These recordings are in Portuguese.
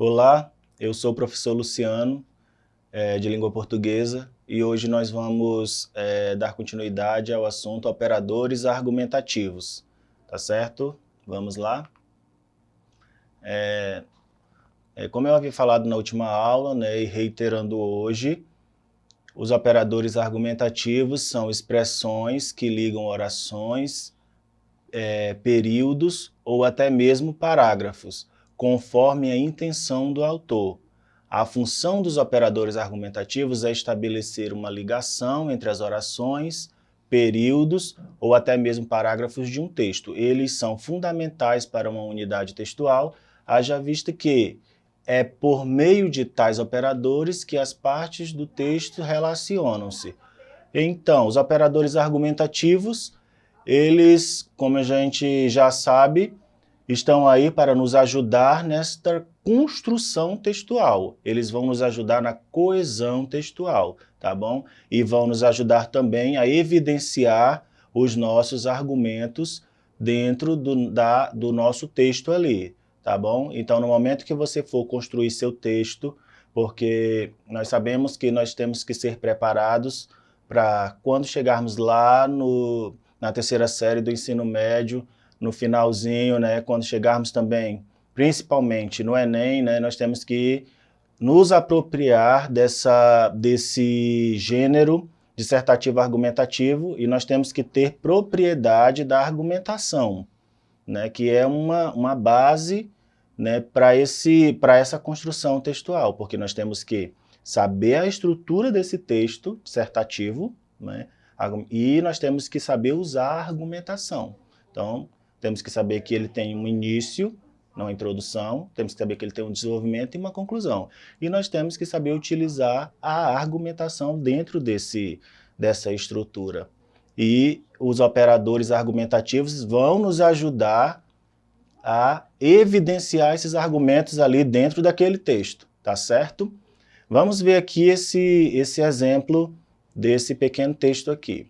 Olá, eu sou o professor Luciano, de língua portuguesa, e hoje nós vamos dar continuidade ao assunto operadores argumentativos, tá certo? Vamos lá? Como eu havia falado na última aula, né, e reiterando hoje, os operadores argumentativos são expressões que ligam orações, períodos ou até mesmo parágrafos, conforme a intenção do autor. A função dos operadores argumentativos é estabelecer uma ligação entre as orações, períodos ou até mesmo parágrafos de um texto. Eles são fundamentais para uma unidade textual, haja vista que é por meio de tais operadores que as partes do texto relacionam-se. Então, os operadores argumentativos, eles, como a gente já sabe, estão aí para nos ajudar nesta construção textual. Eles vão nos ajudar na coesão textual, tá bom? E vão nos ajudar também a evidenciar os nossos argumentos dentro do nosso texto ali, tá bom? Então, no momento que você for construir seu texto, porque nós sabemos que nós temos que ser preparados para quando chegarmos lá na terceira série do ensino médio, no finalzinho, né, quando chegarmos também, principalmente no Enem, né, nós temos que nos apropriar desse gênero dissertativo argumentativo e nós temos que ter propriedade da argumentação, né, que é uma base, né, para essa construção textual, porque nós temos que saber a estrutura desse texto dissertativo, né, e nós temos que saber usar a argumentação. Então, temos que saber que ele tem um início, uma introdução, temos que saber que ele tem um desenvolvimento e uma conclusão. E nós temos que saber utilizar a argumentação dentro dessa estrutura. E os operadores argumentativos vão nos ajudar a evidenciar esses argumentos ali dentro daquele texto, tá certo? Vamos ver aqui esse exemplo desse pequeno texto aqui.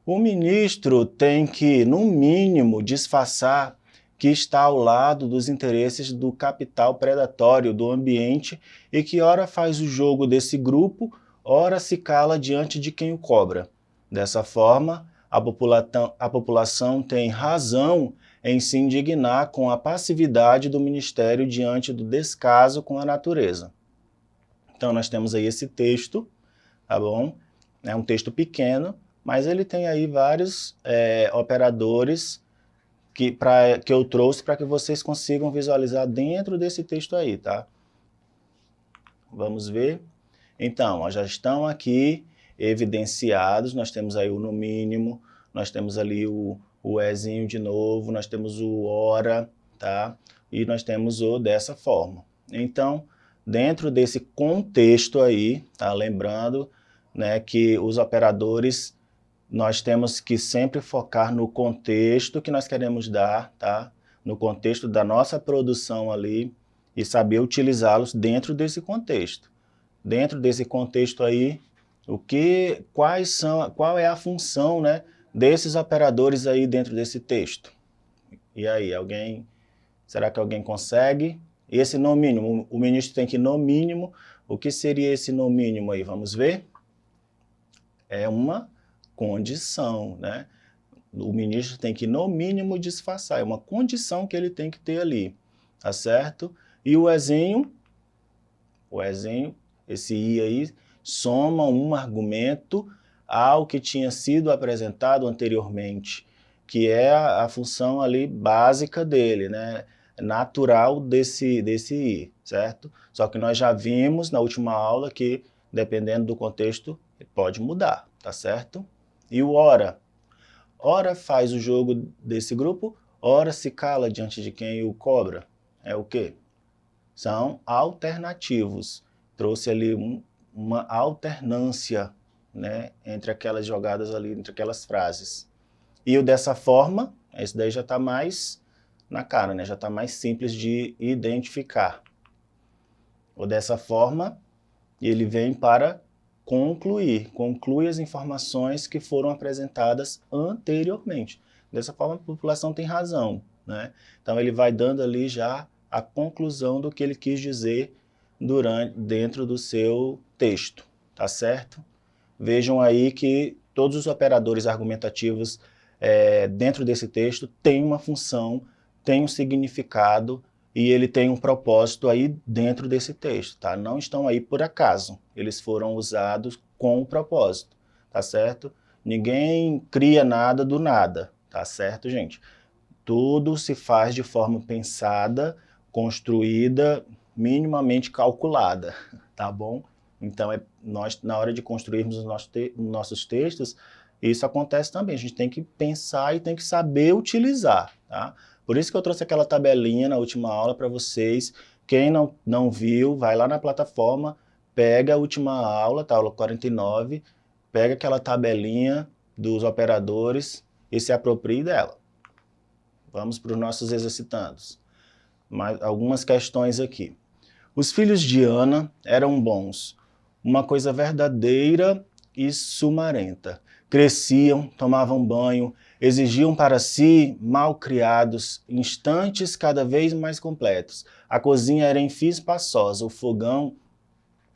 O ministro tem que, no mínimo, disfarçar que está ao lado dos interesses do capital predatório do ambiente e que ora faz o jogo desse grupo, ora se cala diante de quem o cobra. Dessa forma, a população tem razão em se indignar com a passividade do ministério diante do descaso com a natureza. Então, nós temos aí esse texto, tá bom? É um texto pequeno, mas ele tem aí vários operadores que eu trouxe para que vocês consigam visualizar dentro desse texto aí, tá? Vamos ver. Então, ó, já estão aqui evidenciados, nós temos aí o no mínimo, nós temos ali o ezinho de novo, nós temos o ora, tá? E nós temos o dessa forma. Então, dentro desse contexto aí, tá? Lembrando, né, que os operadores, nós temos que sempre focar no contexto que nós queremos dar, tá? No contexto da nossa produção ali e saber utilizá-los dentro desse contexto. Dentro desse contexto aí, qual é a função, né, desses operadores aí dentro desse texto? E aí, será que alguém consegue? Esse no mínimo, o ministro tem que no mínimo, o que seria esse no mínimo aí? Vamos ver? É uma condição, né? O ministro tem que, no mínimo, disfarçar. É uma condição que ele tem que ter ali, tá certo? E o ezinho, esse i aí, soma um argumento ao que tinha sido apresentado anteriormente, que é a função ali básica dele, né? Natural desse i, certo? Só que nós já vimos na última aula que, dependendo do contexto, pode mudar, tá certo? E o ora? Ora faz o jogo desse grupo, ora se cala diante de quem o cobra. É o quê? São alternativos. Trouxe ali uma alternância, né, entre aquelas jogadas ali, entre aquelas frases. E o dessa forma, esse daí já está mais na cara, né? Já está mais simples de identificar. O dessa forma, ele vem para conclui as informações que foram apresentadas anteriormente. Dessa forma, a população tem razão, né? Então, ele vai dando ali já a conclusão do que ele quis dizer dentro do seu texto, tá certo? Vejam aí que todos os operadores argumentativos dentro desse texto têm uma função, têm um significado e ele tem um propósito aí dentro desse texto, tá? Não estão aí por acaso, eles foram usados com um propósito, tá certo? Ninguém cria nada do nada, tá certo, gente? Tudo se faz de forma pensada, construída, minimamente calculada, tá bom? Então, nós, na hora de construirmos os nossos textos, isso acontece também. A gente tem que pensar e tem que saber utilizar, tá? Por isso que eu trouxe aquela tabelinha na última aula para vocês. Quem não viu, vai lá na plataforma, pega a última aula, tá? Aula 49, pega aquela tabelinha dos operadores e se aproprie dela. Vamos para os nossos exercitandos. Algumas questões aqui. Os filhos de Ana eram bons, uma coisa verdadeira e sumarenta. Cresciam, tomavam banho, exigiam para si malcriados, instantes cada vez mais completos. A cozinha era enfim espaçosa, o fogão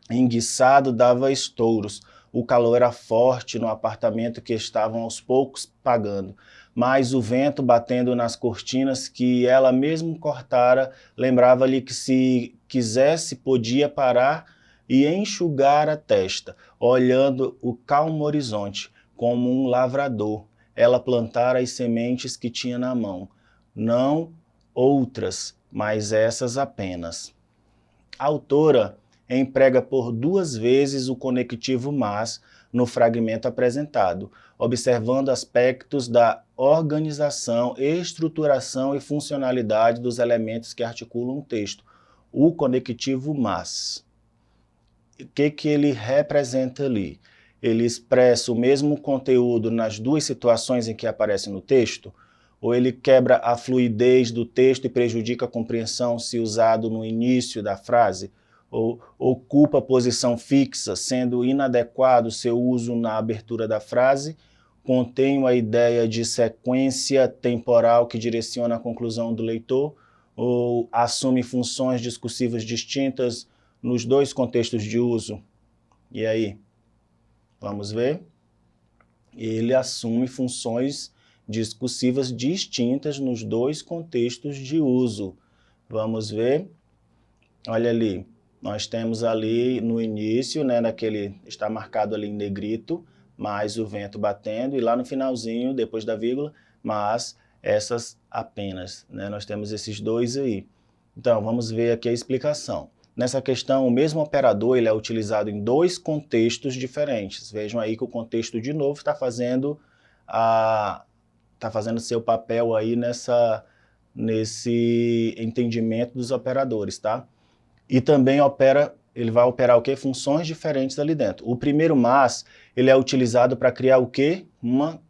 enguiçado dava estouros. O calor era forte no apartamento que estavam aos poucos pagando. Mas o vento batendo nas cortinas que ela mesmo cortara, lembrava-lhe que se quisesse podia parar e enxugar a testa, olhando o calmo horizonte, como um lavrador. Ela plantara as sementes que tinha na mão, não outras, mas essas apenas. A autora emprega por 2 vezes o conectivo mas no fragmento apresentado, observando aspectos da organização, estruturação e funcionalidade dos elementos que articulam o texto. O conectivo mas. O que ele representa ali? Ele expressa o mesmo conteúdo nas 2 situações em que aparece no texto? Ou ele quebra a fluidez do texto e prejudica a compreensão se usado no início da frase? Ou ocupa posição fixa, sendo inadequado seu uso na abertura da frase? Contém a ideia de sequência temporal que direciona a conclusão do leitor? Ou assume funções discursivas distintas nos 2 contextos de uso? E aí? Vamos ver? Ele assume funções discursivas distintas nos 2 contextos de uso. Vamos ver? Olha ali, nós temos ali no início, né, está marcado ali em negrito, mais o vento batendo, e lá no finalzinho, depois da vírgula, mas essas apenas, né? Nós temos esses 2 aí. Então, vamos ver aqui a explicação. Nessa questão, o mesmo operador ele é utilizado em 2 contextos diferentes. Vejam aí que o contexto, de novo, está fazendo seu papel aí nesse entendimento dos operadores, tá? E também ele vai operar o quê? Funções diferentes ali dentro. O primeiro mas, ele é utilizado para criar o quê? Uma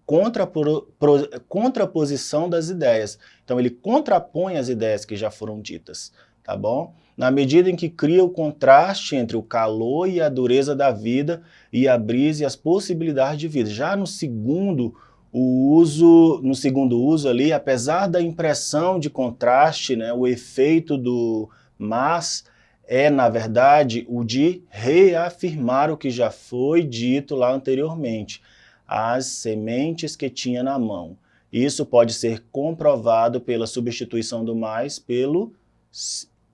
contraposição das ideias. Então, ele contrapõe as ideias que já foram ditas, tá bom? Na medida em que cria o contraste entre o calor e a dureza da vida e a brisa e as possibilidades de vida. Já no segundo uso ali, apesar da impressão de contraste, né, o efeito do mas na verdade, o de reafirmar o que já foi dito lá anteriormente, as sementes que tinha na mão. Isso pode ser comprovado pela substituição do mais pelo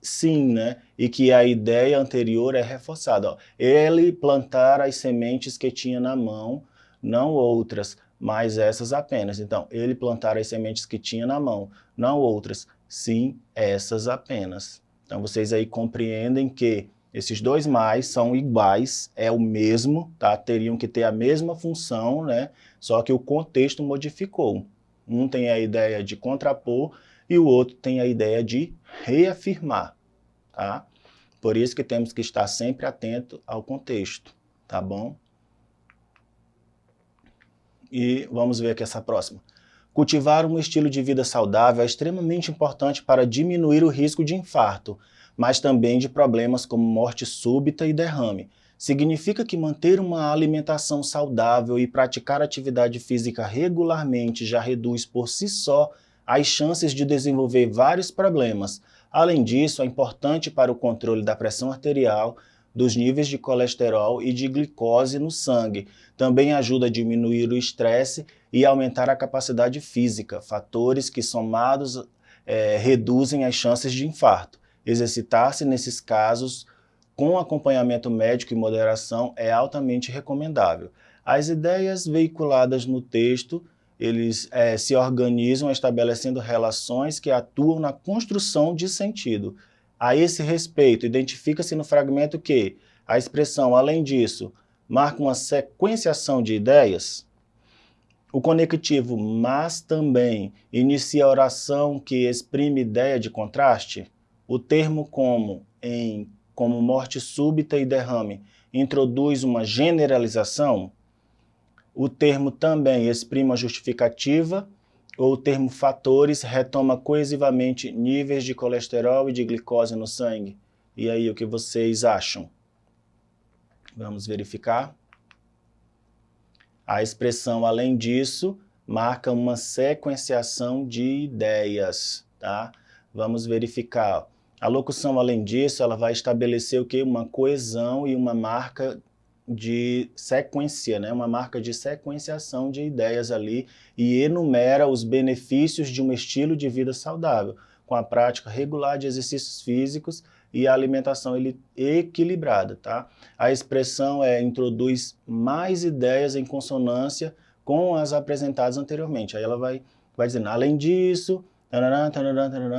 sim, né? E que a ideia anterior é reforçada. Ó. Ele plantar as sementes que tinha na mão, não outras, mas essas apenas. Então, ele plantar as sementes que tinha na mão, não outras, sim, essas apenas. Então, vocês aí compreendem que esses 2 mais são iguais, é o mesmo, tá? Teriam que ter a mesma função, né? Só que o contexto modificou. Um tem a ideia de contrapor e o outro tem a ideia de reafirmar, tá? Por isso que temos que estar sempre atento ao contexto, tá bom? E vamos ver aqui essa próxima. Cultivar um estilo de vida saudável é extremamente importante para diminuir o risco de infarto, mas também de problemas como morte súbita e derrame. Significa que manter uma alimentação saudável e praticar atividade física regularmente já reduz por si só as chances de desenvolver vários problemas, Além disso, é importante para o controle da pressão arterial, dos níveis de colesterol e de glicose no sangue. Também ajuda a diminuir o estresse e aumentar a capacidade física, fatores que somados reduzem as chances de infarto. Exercitar-se nesses casos com acompanhamento médico e moderação é altamente recomendável. As ideias veiculadas no texto, eles se organizam estabelecendo relações que atuam na construção de sentido. A esse respeito, identifica-se no fragmento que a expressão, além disso, marca uma sequenciação de ideias. O conectivo mas também inicia a oração que exprime ideia de contraste. O termo como morte súbita e derrame introduz uma generalização. O termo também exprime uma justificativa, ou o termo fatores retoma coesivamente níveis de colesterol e de glicose no sangue. E aí, o que vocês acham? Vamos verificar. A expressão, além disso, marca uma sequenciação de ideias, tá? Vamos verificar. A locução, além disso, ela vai estabelecer o quê? Uma coesão e uma marca de sequência, né? Uma marca de sequenciação de ideias ali e enumera os benefícios de um estilo de vida saudável, com a prática regular de exercícios físicos e a alimentação equilibrada, tá? A expressão introduz mais ideias em consonância com as apresentadas anteriormente. Aí ela vai dizendo, além disso,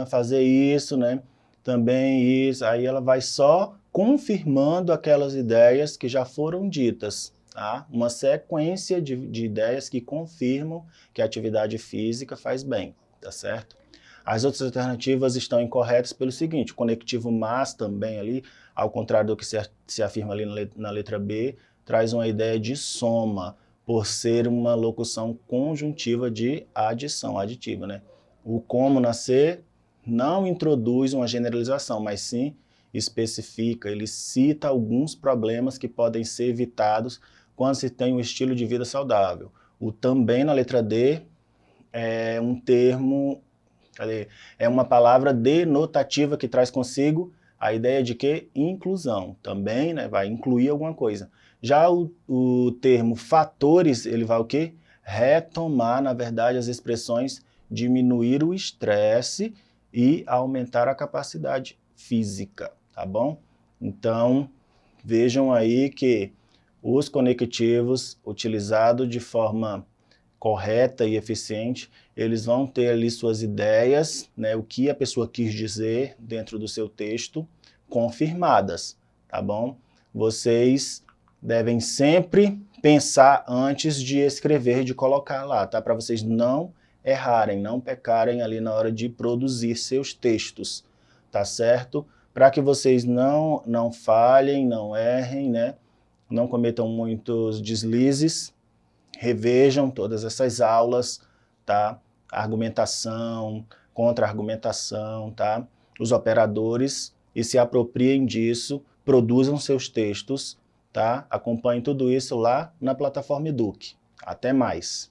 fazer isso, né? Também isso, aí ela vai só confirmando aquelas ideias que já foram ditas, tá? Uma sequência de ideias que confirmam que a atividade física faz bem, tá certo? As outras alternativas estão incorretas pelo seguinte, o conectivo mas também ali, ao contrário do que se afirma ali na letra B, traz uma ideia de soma, por ser uma locução conjuntiva de adição, aditiva, né? O como nascer não introduz uma generalização, mas sim especifica, ele cita alguns problemas que podem ser evitados quando se tem um estilo de vida saudável. O também na letra D é um termo, é uma palavra denotativa que traz consigo a ideia de que inclusão, também, né, vai incluir alguma coisa. Já o termo fatores, ele vai o quê? Retomar, na verdade, as expressões diminuir o estresse e aumentar a capacidade física, tá bom? Então, vejam aí que os conectivos utilizados de forma correta e eficiente, eles vão ter ali suas ideias, né, o que a pessoa quis dizer dentro do seu texto, confirmadas, tá bom? Vocês devem sempre pensar antes de escrever, de colocar lá, tá? Para vocês não errarem, não pecarem ali na hora de produzir seus textos, tá certo? Para que vocês não falhem, não errem, né? Não cometam muitos deslizes, revejam todas essas aulas, tá? Argumentação, contra-argumentação, tá? Os operadores, e se apropriem disso, produzam seus textos, tá? Acompanhem tudo isso lá na plataforma Eduque. Até mais!